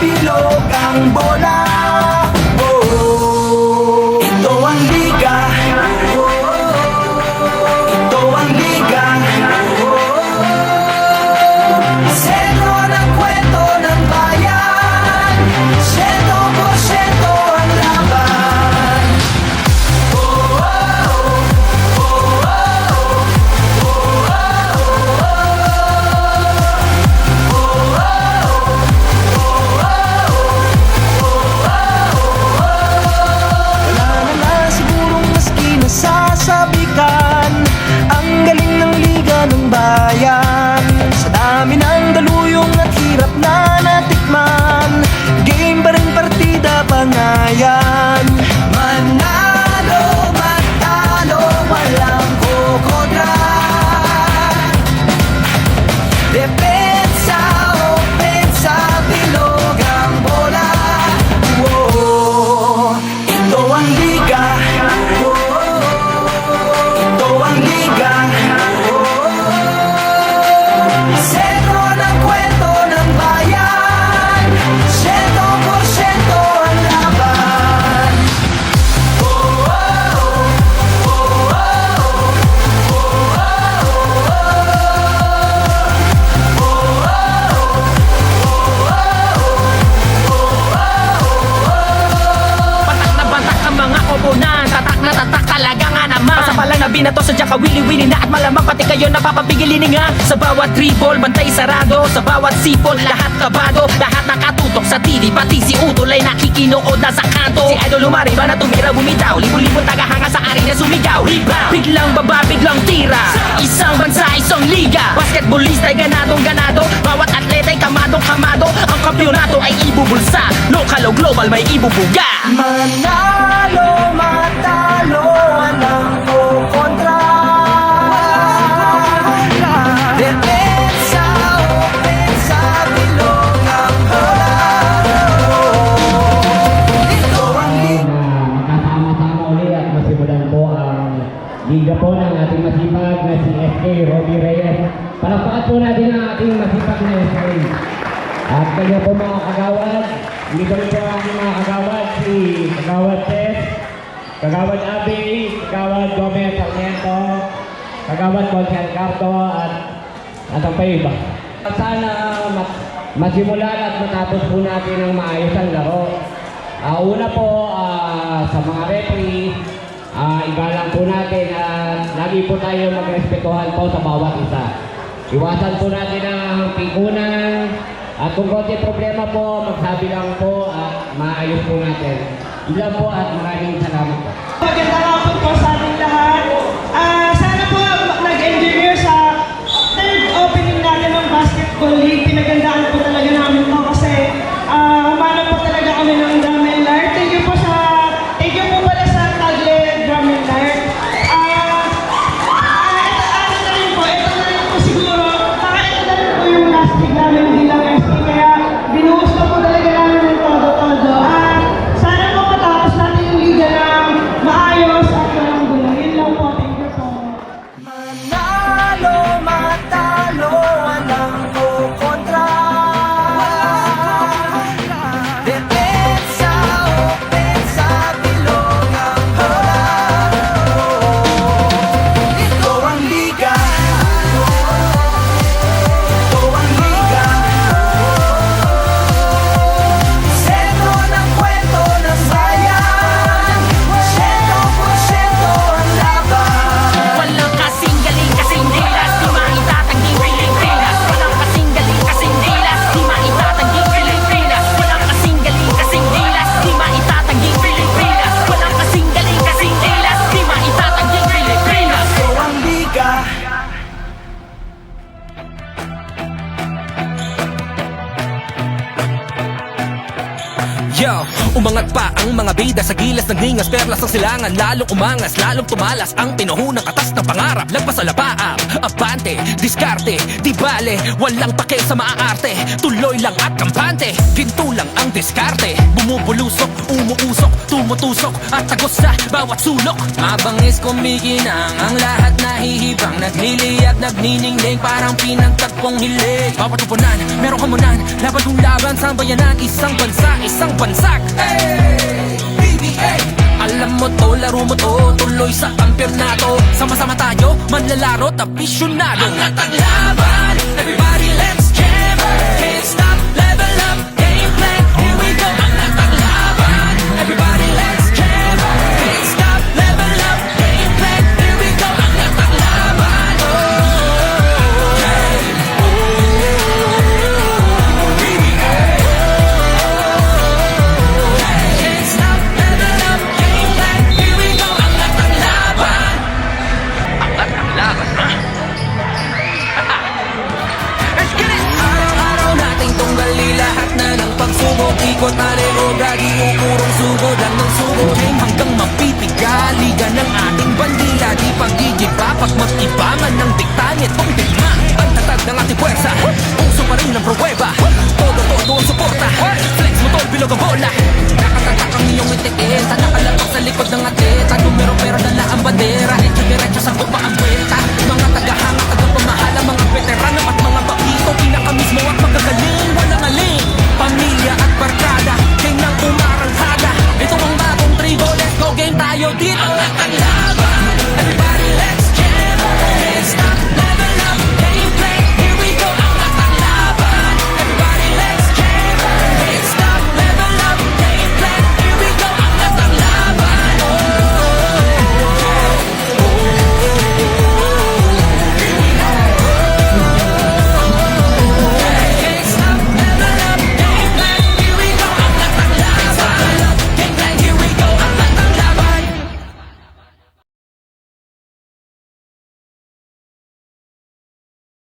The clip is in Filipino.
bilog ang bola. Oh, ito ang liga. Ito ang liga. Sentro ng kwento ng bayan. 100% ang laban. Nasasabikan ang galing ng liga ng bayan. Sa dami ng daluyong at hirap na natikman, game pa rin partida pangayan. Manalo, matalo, walang kukontra. Depensa, opensa, bilog ang bola. Wow, ito ang liga. Sentro ng kwento ng bayan. 100% ang laban. Patak na batak ang mga koponan. Tatak na tatak talaga nga naman. Pasa pala na binato sa dyan kawili-wili na. At malamang pati kayo napapapigilin nga. Sa bawat dribble, bantay sarado. Sa bawat sipol, lahat kabado. Lahat nakatutok sa TV, pati si Utol ay nakikinood na sa kanto. Si Idol Lumariba na tumira bumitaw. Libo-libong tagahanga sa arena sumigaw. Rebound, biglang baba, biglang tira. Isang bansa, isang liga. Basketballista ay ganadong-ganado. Bawat atleta ay kamadong-kamado. Ang kampyonato ay ibubulsa. Local o global may ibubuga. Manalo, matalo, walang kukontra. Depensa, opensa, bilog ang bola. Ito ang liga. Makasama-sama uli at masimulan po ang liga po ng ating masipag na si SK Robbie Reyes. Palakpakan po natin ang ating masipag na SK. At kanya po mga kagawad, hindi ko rin po ang ating mga kagawad, si Kagawad Tess, Kagawad Abi, Kagawad Gomez Sarmiento, Kagawad Consiel Carto at ang pa iba. Sana masimulan at matapos po natin ang maayos ang laro. Una po sa mga referee, igalang po natin at lagi po tayo magrespetuhan po sa bawat isa. Iwasan po natin ang pikunan at kung konti problema po, magsabi lang po at maayos po natin. Ilan po at maraming salamat po. Magandang hapon po sa ating lahat. Sana po nag-enjoy kayo sa third opening natin ng Basketball League. Pinagandaan po talaga namin po kasi umanap po talaga kami ng drum and lyre. Thank you po pala sa Tagle Drum and Lyre. Ito na rin po siguro, ito na rin po yung last week namin bilang SK. Kaya binuhos na po talaga namin ng todo-todo. Sana po matapos natin yung liga ng maayos at walang gulo. Yun lang po. Thank you po. Manalo, matalo, walang kukontra. Yo, umangat pa ang mga bida sa gilas ng ningas, perlas ng silangan, lalong umangas, lalong tumalas ang pinuhunang katas ng pangarap. Lagpas sa lapaap, abante, diskarte, di bale, walang pake sa maaarte, tuloy lang at kampante, ginto lang ang diskarte, bumubulusok, umuusok, tumutusok at tagos sa bawat sulok. Mabangis kumikinang ang lahat nahihibang, nagliliyab, nagniningning, parang pinagtagpong hilig. Bawat tupunan, merong hamunan, laban kong laban sa bayanan, isang bansa, isang bansak. Hey, PBA! Alam mo to, laro mo to, tuloy sa kampyonato. Sama-sama tayo, manlalaro, tapisyonado. Angat ang laban, everybody let's jam. Can't stop, level up, game plan, here we go. Angat ang laban, everybody let's jam. Can't stop, level up, game plan, here we go. Angat ang laban, can't stop, level up, game plan, here we go. Angat ang laban. Angat ang laban, ha? Let's get it! Araw-araw nating tunggali lahat na ng pagsubok, ikot maniobra, di ukurong sugod lang ng sugod. Game hanggang mapipigali ng ating bandila, di paggigiba pag mag-iba man ng dikta nitong digma. Ang tatag ng ating puwersa, puso pa rin ang pruweba, todo ang suporta, flex mo tol, bilog ang bola.